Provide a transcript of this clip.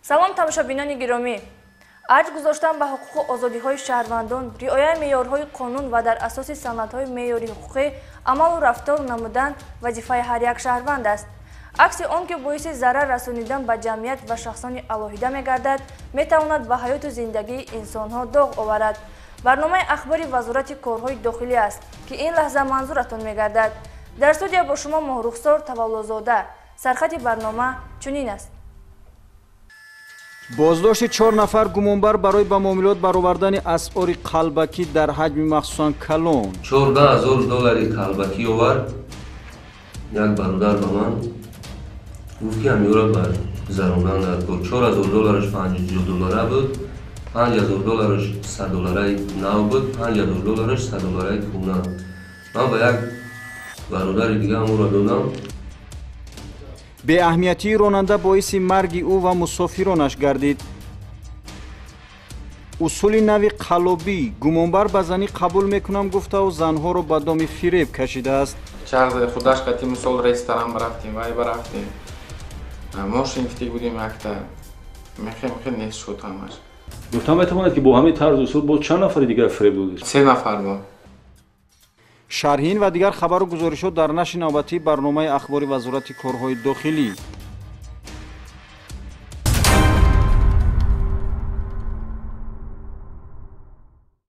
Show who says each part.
Speaker 1: салом тамошобинони гиромӣ. Арҷ гузоштан ба ҳуқуқу озодиҳои шаҳрвандон, риояи меъёрҳои қонун ва дар асоси санадҳои меъёри ҳуқуқӣ амалу рафтор намудан вазифаи ҳар як шаҳрванд аст. акси он ки боиси зарар расонидан ба ҷамъият ва шахсони алоҳида мегардад, метавонад ба ҳаёту зиндагии инсонҳо доғ оварад. барномаи ахбори вазорати корҳои дохилӣ аст ки ин лаҳза манзуратон мегардад. дар студия бо шумо моҳрухсор таваллузода. сархати барнома чунин аст.
Speaker 2: боздошти 4 нафар гумонбар барои ба муомилот баровардани асъори қалбакӣ дар ҳаҷми махсусан калон.
Speaker 3: $14,000 қалбакӣ овард. як бародар ба ман гуфт ки ҳамёра ба заронанд. $4,000 $50 буд, $5,000 $100 нав буд, $5,000 $100 куна. ман ба як бародари дига ҳамонро додам.
Speaker 2: беаҳамиятии ронанда боиси марги ӯ ва мусофиронаш гардид. усули нави қалобӣ гумонбар ба занӣ қабул мекунам гуфтаву занҳоро ба доми фиреб кашидааст.
Speaker 4: чарзе худаш гати мисол ресторан рафтем вай барафтем мошин гирифта будем якта мехем нест шуд ҳамаш.
Speaker 5: гуфтам метавонад ки бо ҳамин тарзу усул бо чанд нафари дигар фиреб додед?
Speaker 4: 3 нафар бо.
Speaker 2: шарҳин ва дигар хабару гузоришот дар нашри навбатии барномаи ахбори вазорати корҳои дохилӣ.